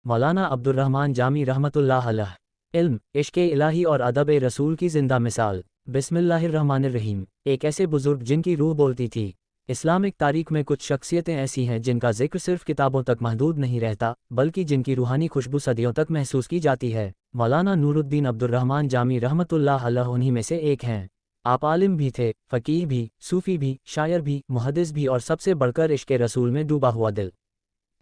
मौलाना Abdurrahman Jami रहमतुल्लाह अलैह। इल्म, इश्क़ इलाही और अदब रसूल की ज़िंदा मिसाल। बिस्मिल्लाहिर्रहमानिर्रहीम। एक ऐसे बुज़ुर्ग जिनकी रूह बोलती थी। इस्लामिक तारीख़ में कुछ शख्सियतें ऐसी हैं जिनका ज़िक्र सिर्फ़ किताबों तक महदूद नहीं रहता, बल्कि जिनकी रूहानी खुशबू सदियों तक महसूस की जाती है। मौलाना नूरुद्दीन अब्दुर्रहमान जामी रहमतुल्लाह अलैह उन्हीं में से एक हैं। आप आलिम भी थे, फ़कीह भी, सूफ़ी भी, शायर भी, मुहद्दिस भी और सबसे बढ़कर इश्क़ रसूल में डूबा हुआ दिल।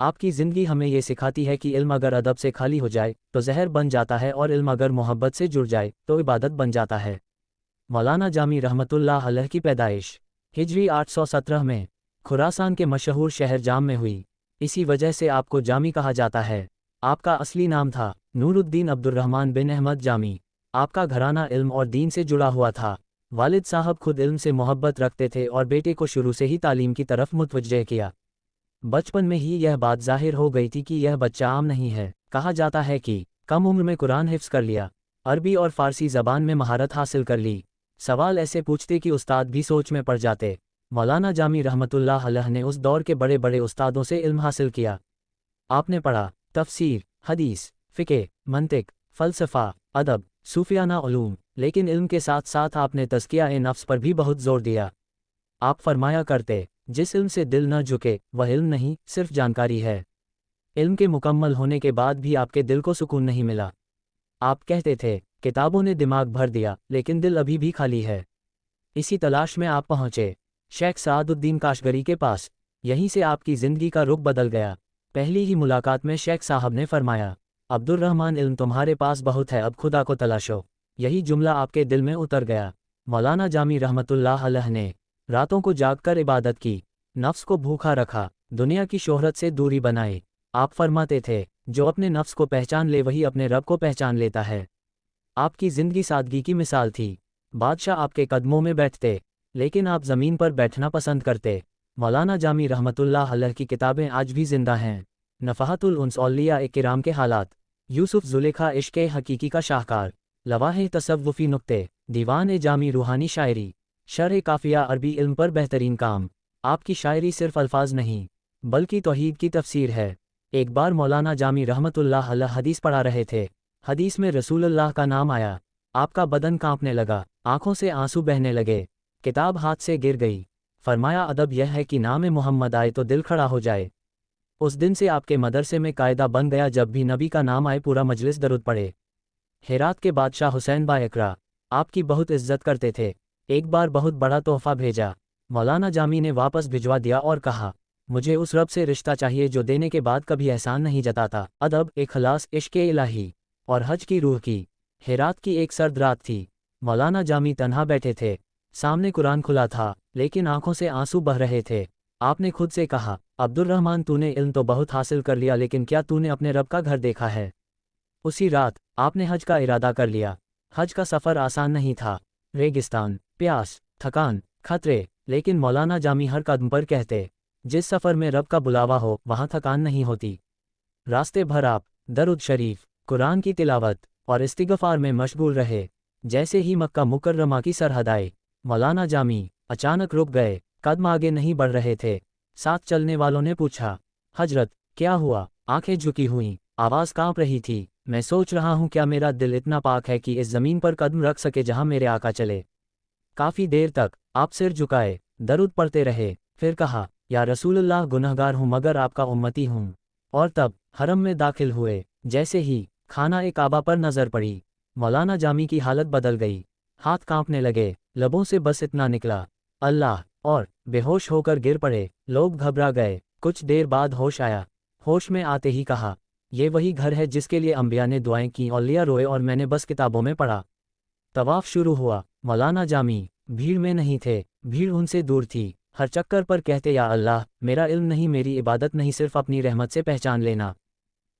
आपकी ज़िंदगी हमें ये सिखाती है कि इल्म अगर अदब से खाली हो जाए तो जहर बन जाता है, और इल्म अगर मोहब्बत से जुड़ जाए तो इबादत बन जाता है। मौलाना जामी रहमतुल्लाह अलैह की पैदाइश हिजरी 817 में खुरासान के मशहूर शहर जाम में हुई। इसी वजह से आपको जामी कहा जाता है। आपका असली नाम था नूरुद्दीन अब्दुर्रहमान बिन अहमद जामी। आपका घराना इल्म और दीन से जुड़ा हुआ था। वालिद साहब खुद इल्म से मोहब्बत रखते थे और बेटे को शुरू से ही तालीम की तरफ मुतवज्जह किया। बचपन में ही यह बात ज़ाहिर हो गई थी कि यह बच्चा आम नहीं है। कहा जाता है कि कम उम्र में कुरान हिफ्ज़ कर लिया, अरबी और फ़ारसी ज़बान में महारत हासिल कर ली। सवाल ऐसे पूछते कि उस्ताद भी सोच में पड़ जाते। मौलाना जामी रहमतुल्लाह अलैह ने उस दौर के बड़े बड़े उस्तादों से इल्म हासिल किया। आपने पढ़ा तफ़सीर, हदीस, फ़िक़्ह, मंतिक, फ़लसफ़ा, अदब, सूफ़ियाना उलूम, लेकिन इल्म के साथ साथ आपने तज़किया नफ्स पर भी बहुत ज़ोर दिया। आप फरमाया करते, जिस इल्म से दिल न झुके वह इल्म नहीं, सिर्फ जानकारी है। इल्म के मुकम्मल होने के बाद भी आपके दिल को सुकून नहीं मिला। आप कहते थे, किताबों ने दिमाग भर दिया लेकिन दिल अभी भी खाली है। इसी तलाश में आप पहुँचे शेख सादुद्दीन काशगरी के पास। यहीं से आपकी ज़िंदगी का रुख बदल गया। पहली ही मुलाकात में शेख साहब ने फरमाया, अब्दुर्रहमान इल्म तुम्हारे पास बहुत है, अब खुदा को तलाशो। यही जुमला आपके दिल में उतर गया। मौलाना जामी रहमतुल्लाह अलैह ने रातों को जागकर इबादत की, नफ्स को भूखा रखा, दुनिया की शोहरत से दूरी बनाई। आप फरमाते थे, जो अपने नफ्स को पहचान ले वही अपने रब को पहचान लेता है। आपकी ज़िंदगी सादगी की मिसाल थी। बादशाह आपके कदमों में बैठते, लेकिन आप ज़मीन पर बैठना पसंद करते। मौलाना जामी रहमतुल्लाह अलैह की किताबें आज भी ज़िंदा हैं। नफ़हातुल उन्स औलिया किराम के हालात, यूसुफ ज़ुलेखा इश्क़ हकीकी का शाहकार, लवाहे तसव्वुफ़ी नुक्ते, दीवान जामी रूहानी शायरी, शरह काफ़िया अरबी इल्म पर बेहतरीन काम। आपकी शायरी सिर्फ अल्फाज नहीं बल्कि तौहीद की तफसीर है। एक बार मौलाना जामी रहमतुल्लाह अलैह हदीस पढ़ा रहे थे। हदीस में रसूलुल्लाह का नाम आया। आपका बदन कांपने लगा, आंखों से आंसू बहने लगे, किताब हाथ से गिर गई। फरमाया, अदब यह है कि नाम मोहम्मद आए तो दिल खड़ा हो जाए। उस दिन से आपके मदरसे में कायदा बन गया, जब भी नबी का नाम आए पूरा मजलिस दरूद पढ़े। हेरात के बादशाह हुसैन बायकरा आपकी बहुत इज्जत करते थे। एक बार बहुत बड़ा तोहफा भेजा, मौलाना जामी ने वापस भिजवा दिया और कहा, मुझे उस रब से रिश्ता चाहिए जो देने के बाद कभी एहसान नहीं जताता। अदब, इखलास, इश्क़ इलाही और हज की रूह की। हेरात की एक सर्द रात थी। मौलाना जामी तन्हा बैठे थे। सामने कुरान खुला था, लेकिन आंखों से आंसू बह रहे थे। आपने खुद से कहा, अब्दुर्रहमान तूने इल्म तो बहुत हासिल कर लिया, लेकिन क्या तूने अपने रब का घर देखा है? उसी रात आपने हज का इरादा कर लिया। हज का सफ़र आसान नहीं था। रेगिस्तान, प्यास, थकान, खतरे, लेकिन मौलाना जामी हर कदम पर कहते, जिस सफ़र में रब का बुलावा हो वहाँ थकान नहीं होती। रास्ते भर आप दरूद शरीफ, कुरान की तिलावत और इस्तिग़फ़ार में मशगूल रहे। जैसे ही मक्का मुकर्रमा की सरहद आई, मौलाना जामी अचानक रुक गए, कदम आगे नहीं बढ़ रहे थे। साथ चलने वालों ने पूछा, हजरत क्या हुआ? आंखें झुकी हुईं, आवाज़ कांप रही थी, मैं सोच रहा हूँ क्या मेरा दिल इतना पाक है कि इस ज़मीन पर कदम रख सके जहाँ मेरे आका चले। काफ़ी देर तक आप सिर झुकाए दरूद पढ़ते रहे, फिर कहा, या रसूलुल्लाह गुनहगार हूँ मगर आपका उम्मती हूँ। और तब हरम में दाखिल हुए। जैसे ही खाना काबा पर नज़र पड़ी, मौलाना जामी की हालत बदल गई। हाथ कांपने लगे, लबों से बस इतना निकला, अल्लाह, और बेहोश होकर गिर पड़े। लोग घबरा गए। कुछ देर बाद होश आया। होश में आते ही कहा, ये वही घर है जिसके लिए अंबिया ने दुआएं की, औलिया रोए और मैंने बस किताबों में पढ़ा। तवाफ शुरू हुआ। मौलाना जामी भीड़ में नहीं थे, भीड़ उनसे दूर थी। हर चक्कर पर कहते, या अल्लाह, मेरा इल्म नहीं, मेरी इबादत नहीं, सिर्फ अपनी रहमत से पहचान लेना।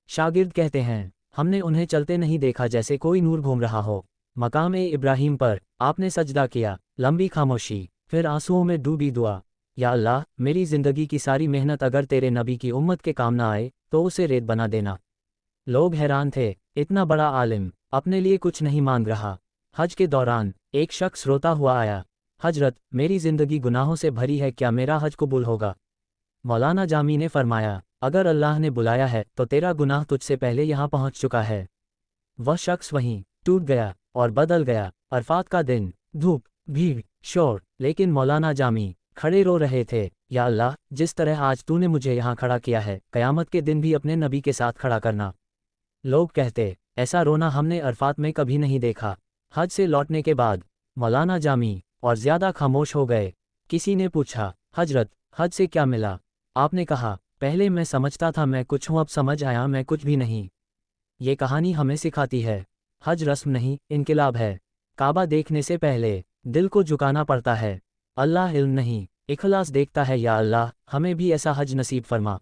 शागिर्द कहते हैं, हमने उन्हें चलते नहीं देखा जैसे कोई नूर घूम रहा हो। मकाम इब्राहिम पर आपने सजदा किया, लंबी खामोशी, फिर आंसुओं में डूबी दुआ, या अल्लाह, मेरी ज़िंदगी की सारी मेहनत अगर तेरे नबी की उम्मत के काम ना आए तो उसे रेत बना देना। लोग हैरान थे, इतना बड़ा आलिम अपने लिए कुछ नहीं मांग रहा। हज के दौरान एक शख्स रोता हुआ आया, हजरत मेरी ज़िंदगी गुनाहों से भरी है, क्या मेरा हज कबूल होगा? मौलाना जामी ने फरमाया, اگر اللہ نے بلایا ہے تو تیرا گناہ تجھ سے پہلے یہاں پہنچ چکا ہے۔ وہ شخص وہیں ٹوٹ گیا اور بدل گیا۔ عرفات کا دن، دھوپ، بھیڑ، شور، لیکن مولانا جامی کھڑے رو رہے تھے، یا اللہ، جس طرح آج تو نے مجھے یہاں کھڑا کیا ہے، قیامت کے دن بھی اپنے نبی کے ساتھ کھڑا کرنا۔ لوگ کہتے، ایسا رونا ہم نے عرفات میں کبھی نہیں دیکھا۔ حج سے لوٹنے کے بعد مولانا جامی اور زیادہ خاموش ہو گئے۔ کسی نے پوچھا، حضرت، حج سے کیا ملا؟ آپ نے کہا، پہلے میں سمجھتا تھا میں کچھ ہوں، اب سمجھ آیا میں کچھ بھی نہیں۔ یہ کہانی ہمیں سکھاتی ہے، حج رسم نہیں، انقلاب ہے۔ کعبہ دیکھنے سے پہلے دل کو جھکانا پڑتا ہے۔ اللہ علم نہیں، اخلاص دیکھتا ہے۔ یا اللہ، ہمیں بھی ایسا حج نصیب فرما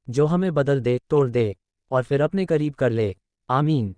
جو ہمیں بدل دے، توڑ دے، اور پھر اپنے قریب کر لے۔ آمین۔